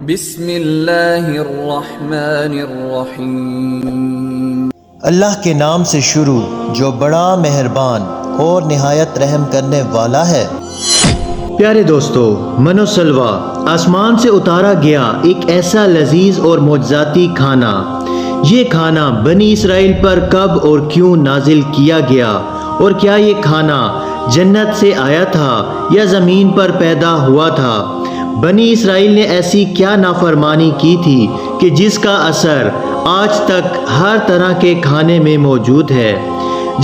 بسم اللہ الرحمن الرحیم۔ اللہ کے نام سے شروع جو بڑا مہربان اور نہایت رحم کرنے والا ہے۔ پیارے دوستو، من و سلوہ آسمان سے اتارا گیا ایک ایسا لذیذ اور معجزاتی کھانا۔ یہ کھانا بنی اسرائیل پر کب اور کیوں نازل کیا گیا، اور کیا یہ کھانا جنت سے آیا تھا یا زمین پر پیدا ہوا تھا؟ بنی اسرائیل نے ایسی کیا نافرمانی کی تھی کہ جس کا اثر آج تک ہر طرح کے کھانے میں موجود ہے؟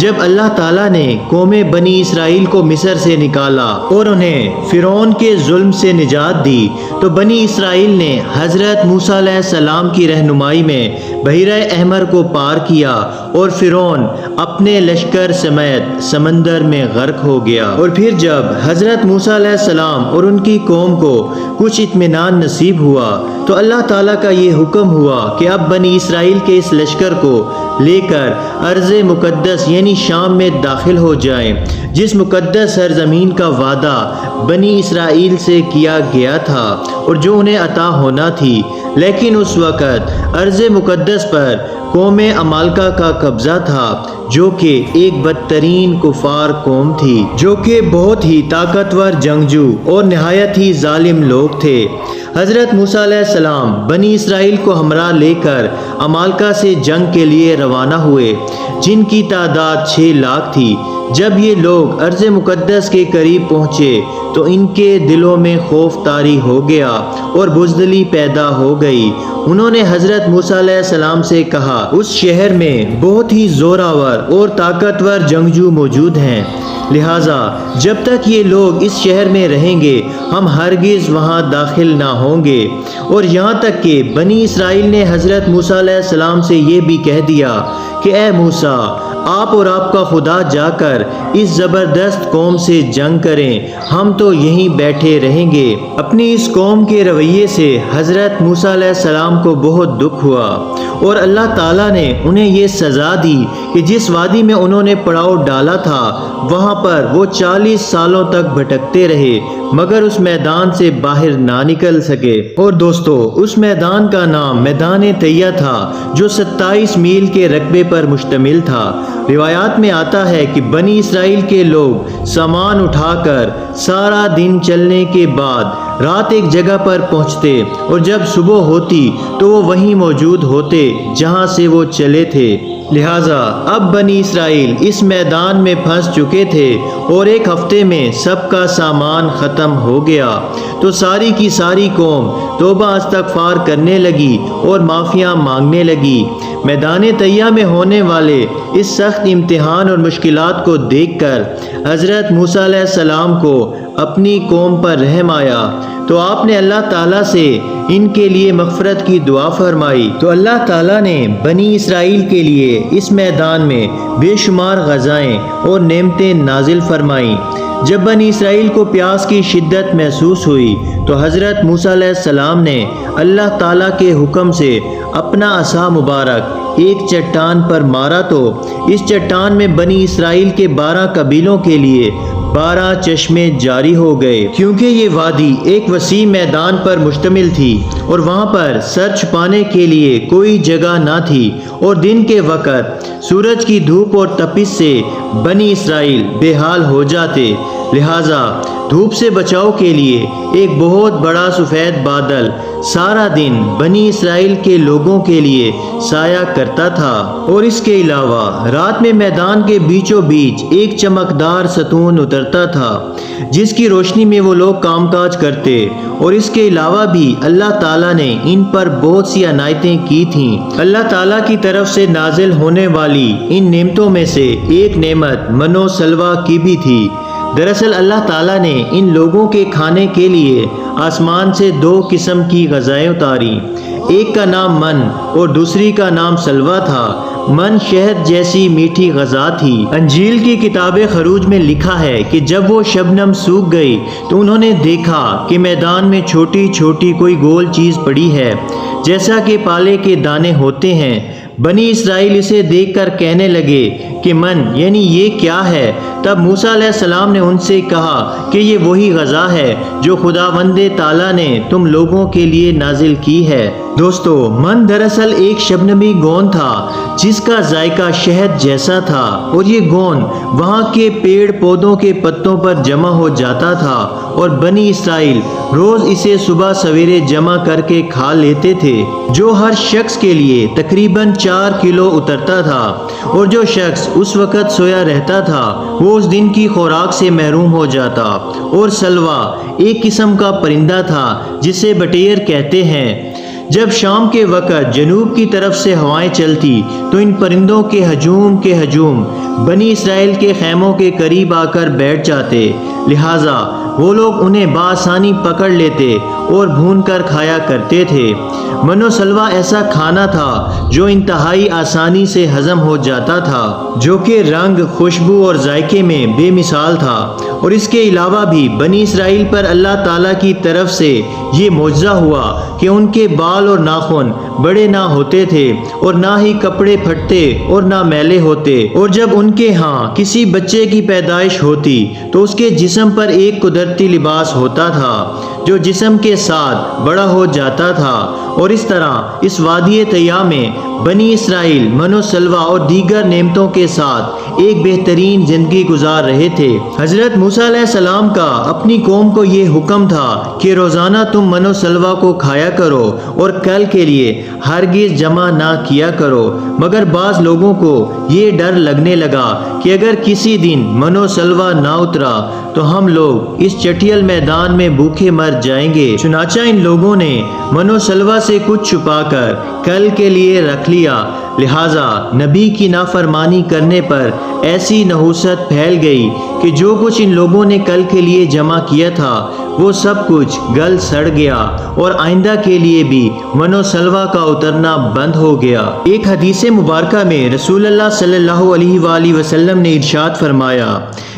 جب اللہ تعالیٰ نے قوم بنی اسرائیل کو مصر سے نکالا اور انہیں فرعون کے ظلم سے نجات دی، تو بنی اسرائیل نے حضرت موسیٰ علیہ السلام کی رہنمائی میں بحیرہ احمر کو پار کیا اور فرعون اپنے لشکر سمیت سمندر میں غرق ہو گیا۔ اور پھر جب حضرت موسیٰ علیہ السلام اور ان کی قوم کو کچھ اطمینان نصیب ہوا، تو اللہ تعالیٰ کا یہ حکم ہوا کہ اب بنی اسرائیل کے اس لشکر کو لے کر ارض مقدس یعنی شام میں داخل ہو جائیں، جس مقدس سرزمین کا وعدہ بنی اسرائیل سے کیا گیا تھا اور جو انہیں عطا ہونا تھی۔ لیکن اس وقت ارض مقدس پر قوم عمالقہ کا قبضہ تھا، جو کہ ایک بدترین کفار قوم تھی، جو کہ بہت ہی طاقتور جنگجو اور نہایت ہی ظالم لوگ تھے۔ حضرت موسیٰ علیہ السلام بنی اسرائیل کو ہمراہ لے کر عمالقہ سے جنگ کے لیے روانہ ہوئے، جن کی تعداد 6 لاکھ تھی۔ جب یہ لوگ ارض مقدس کے قریب پہنچے تو ان کے دلوں میں خوف طاری ہو گیا اور بزدلی پیدا ہو گئی۔ انہوں نے حضرت موسیٰ علیہ السلام سے کہا، اس شہر میں بہت ہی زوراور اور طاقتور جنگجو موجود ہیں، لہٰذا جب تک یہ لوگ اس شہر میں رہیں گے ہم ہرگز وہاں داخل نہ ہوں گے۔ اور یہاں تک کہ بنی اسرائیل نے حضرت موسیٰ علیہ السلام سے یہ بھی کہہ دیا کہ اے موسیٰ، آپ اور آپ کا خدا جا کر اس زبردست قوم سے جنگ کریں، ہم تو یہیں بیٹھے رہیں گے۔ اپنی اس قوم کے رویے سے حضرت موسیٰ علیہ السلام کو بہت دکھ ہوا، اور اللہ تعالیٰ نے انہیں یہ سزا دی کہ جس وادی میں انہوں نے پڑاؤ ڈالا تھا وہاں پر وہ 40 سالوں تک بھٹکتے رہے، مگر اس میدان سے باہر نہ نکل سکے۔ اور دوستو، اس میدان کا نام میدان طیہ تھا، جو 27 میل کے رقبے پر مشتمل تھا۔ روایات میں آتا ہے کہ بنی اسرائیل کے لوگ سامان اٹھا کر سارا دن چلنے کے بعد رات ایک جگہ پر پہنچتے، اور جب صبح ہوتی تو وہ وہیں موجود ہوتے جہاں سے وہ چلے تھے۔ لہٰذا اب بنی اسرائیل اس میدان میں پھنس چکے تھے اور ایک ہفتے میں سب کا سامان ختم ہو گیا، تو ساری کی ساری قوم توبہ استغفار کرنے لگی اور معافیاں مانگنے لگی۔ میدان طیہ میں ہونے والے اس سخت امتحان اور مشکلات کو دیکھ کر حضرت موسیٰ علیہ السلام کو اپنی قوم پر رحم آیا، تو آپ نے اللہ تعالیٰ سے ان کے لیے مغفرت کی دعا فرمائی، تو اللہ تعالیٰ نے بنی اسرائیل کے لیے اس میدان میں بے شمار غذائیں اور نعمتیں نازل فرمائیں۔ جب بنی اسرائیل کو پیاس کی شدت محسوس ہوئی تو حضرت موسیٰ علیہ السلام نے اللہ تعالیٰ کے حکم سے اپنا عصا مبارک ایک چٹان پر مارا، تو اس چٹان میں بنی اسرائیل کے 12 قبیلوں کے لیے 12 چشمے جاری ہو گئے، کیونکہ یہ وادی ایک وسیع میدان پر مشتمل تھی اور وہاں پر سر چھپانے کے لیے کوئی جگہ نہ تھی، اور دن کے وقت سورج کی دھوپ اور تپش سے بنی اسرائیل بے حال ہو جاتے، لہٰذا دھوپ سے بچاؤ کے لیے ایک بہت بڑا سفید بادل سارا دن بنی اسرائیل کے لوگوں کے لیے سایہ کرتا تھا۔ اور اس کے علاوہ رات میں میدان کے بیچوں بیچ ایک چمکدار ستون اترتا تھا، جس کی روشنی میں وہ لوگ کام کاج کرتے۔ اور اس کے علاوہ بھی اللہ تعالیٰ نے ان پر بہت سی عنایتیں کی تھیں۔ اللہ تعالیٰ کی طرف سے نازل ہونے والی ان نعمتوں میں سے ایک نعمت من و سلوہ کی بھی تھی۔ دراصل اللہ تعالیٰ نے ان لوگوں کے کھانے کے لیے آسمان سے 2 قسم کی غذائیں اتاری، ایک کا نام من اور دوسری کا نام سلوہ تھا۔ من شہد جیسی میٹھی غذا تھی۔ انجیل کی کتاب خروج میں لکھا ہے کہ جب وہ شبنم سوکھ گئی تو انہوں نے دیکھا کہ میدان میں چھوٹی چھوٹی کوئی گول چیز پڑی ہے، جیسا کہ پالے کے دانے ہوتے ہیں، بنی اسرائیل اسے دیکھ کر کہنے لگے کہ من یعنی یہ کیا ہے؟ تب موسیٰ علیہ السلام نے ان سے کہا کہ یہ وہی غذا ہے جو خداوند تعالیٰ نے تم لوگوں کے لیے نازل کی ہے۔ دوستو، من دراصل ایک شبنمی گون تھا جس کا ذائقہ شہد جیسا تھا، اور یہ گون وہاں کے پیڑ پودوں کے پتوں پر جمع ہو جاتا تھا اور بنی اسرائیل روز اسے صبح سویرے جمع کر کے کھا لیتے تھے، جو ہر شخص کے لیے تقریباً 4 کلو اترتا تھا، اور جو شخص اس وقت سویا رہتا تھا وہ اس دن کی خوراک سے محروم ہو جاتا۔ اور سلوا ایک قسم کا پرندہ تھا جسے بٹیر کہتے ہیں۔ جب شام کے وقت جنوب کی طرف سے ہوائیں چلتی تو ان پرندوں کے ہجوم بنی اسرائیل کے خیموں کے قریب آ کر بیٹھ جاتے، لہٰذا وہ لوگ انہیں بآسانی پکڑ لیتے اور بھون کر کھایا کرتے تھے۔ من و سلوہ ایسا کھانا تھا جو انتہائی آسانی سے ہضم ہو جاتا تھا، جو کہ رنگ، خوشبو اور ذائقے میں بے مثال تھا، اور اس کے علاوہ بھی بنی اسرائیل پر اللہ تعالیٰ کی طرف سے یہ معجزہ ہوا کہ ان کے بال اور ناخن بڑے نہ ہوتے تھے، اور نہ ہی کپڑے پھٹتے اور نہ میلے ہوتے، اور جب ان کے ہاں کسی بچے کی پیدائش ہوتی تو اس کے جسم پر ایک قدرتی لباس ہوتا تھا جو جسم کے ساتھ بڑا ہو جاتا تھا۔ اور اس طرح اس وادی طیبہ میں بنی اسرائیل من و سلوہ اور دیگر نعمتوں کے ساتھ ایک بہترین زندگی گزار رہے تھے۔ حضرت موسیٰ علیہ السلام کا اپنی قوم کو یہ حکم تھا کہ روزانہ تم من و سلوہ کو کھایا کرو اور کل کے لیے ہرگز جمع نہ کیا کرو، مگر بعض لوگوں کو یہ ڈر لگنے لگا کہ اگر کسی دن من و سلوہ نہ اترا تو ہم لوگ اس چٹیل میدان میں بھوکے مر جائیں گے۔ چنانچہ ان لوگوں نے من و سلوہ سے کچھ چھپا کر کل کے لیے رکھ لیا، لہٰذا نبی کی نافرمانی کرنے پر ایسی نحوست پھیل گئی کہ جو کچھ ان لوگوں نے کل کے لیے جمع کیا تھا وہ سب کچھ گل سڑ گیا، اور آئندہ کے لیے بھی من و سلوہ کا اترنا بند ہو گیا۔ ایک حدیث مبارکہ میں رسول اللہ صلی اللہ علیہ وآلہ وسلم نے ارشاد فرمایا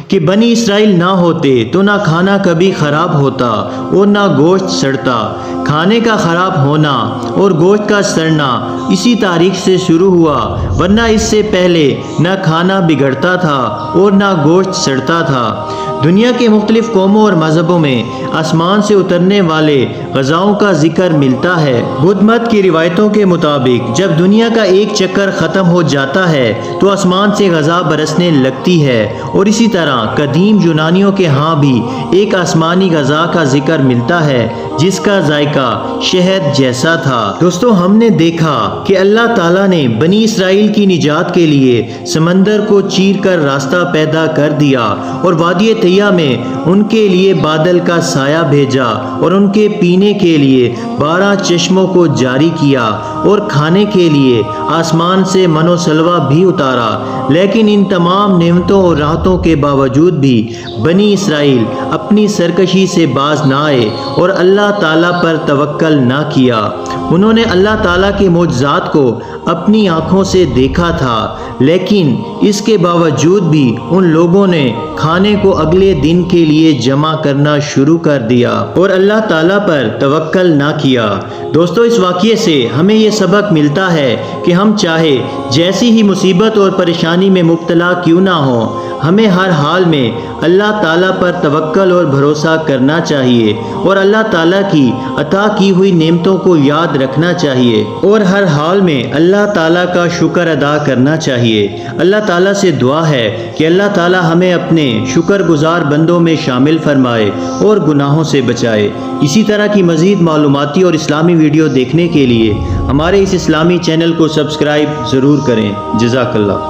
کہ بنی اسرائیل نہ ہوتے تو نہ کھانا کبھی خراب ہوتا اور نہ گوشت سڑتا۔ کھانے کا خراب ہونا اور گوشت کا سڑنا اسی تاریخ سے شروع ہوا، ورنہ اس سے پہلے نہ کھانا بگڑتا تھا اور نہ گوشت سڑتا تھا۔ دنیا کے مختلف قوموں اور مذہبوں میں آسمان سے اترنے والے غذاؤں کا ذکر ملتا ہے۔ بدھ مت کی روایتوں کے مطابق جب دنیا کا ایک چکر ختم ہو جاتا ہے تو آسمان سے غذا برسنے لگتی ہے، اور اسی طرح قدیم یونانیوں کے ہاں بھی ایک آسمانی غذا کا ذکر ملتا ہے جس کا ذائقہ شہد جیسا تھا۔ دوستو، ہم نے دیکھا کہ اللہ تعالیٰ نے بنی اسرائیل کی نجات کے لیے سمندر کو چیر کر راستہ پیدا کر دیا، اور وادی طیبہ میں ان کے لیے بادل کا سایہ بھیجا، اور ان کے پینے کے لیے 12 چشموں کو جاری کیا، اور کھانے کے لیے آسمان سے من و سلوہ بھی اتارا۔ لیکن ان تمام نعمتوں اور راحتوں کے باوجود بھی بنی اسرائیل اپنی سرکشی سے باز نہ آئے اور اللہ تعالیٰ پر توکل نہ کیا۔ انہوں نے اللہ تعالیٰ کے معجزات کو اپنی آنکھوں سے دیکھا تھا، لیکن اس کے باوجود بھی ان لوگوں نے کھانے کو اگلے دن کے لیے جمع کرنا شروع کر دیا اور اللہ تعالیٰ پر توکل نہ کیا۔ دوستو، اس واقعے سے ہمیں یہ سبق ملتا ہے کہ ہم چاہے جیسی ہی مصیبت اور پریشانی میں مبتلا کیوں نہ ہوں، ہمیں ہر حال میں اللہ تعالیٰ پر توکل اور بھروسہ کرنا چاہیے، اور اللہ تعالیٰ کی عطا کی ہوئی نعمتوں کو یاد رکھنا چاہیے، اور ہر حال میں اللہ تعالیٰ کا شکر ادا کرنا چاہیے۔ اللہ تعالیٰ سے دعا ہے کہ اللہ تعالیٰ ہمیں اپنے شکر گزار بندوں میں شامل فرمائے اور گناہوں سے بچائے۔ اسی طرح کی مزید معلوماتی اور اسلامی ویڈیو دیکھنے کے لیے ہمارے اس اسلامی چینل کو سبسکرائب ضرور کریں۔ جزاک اللہ۔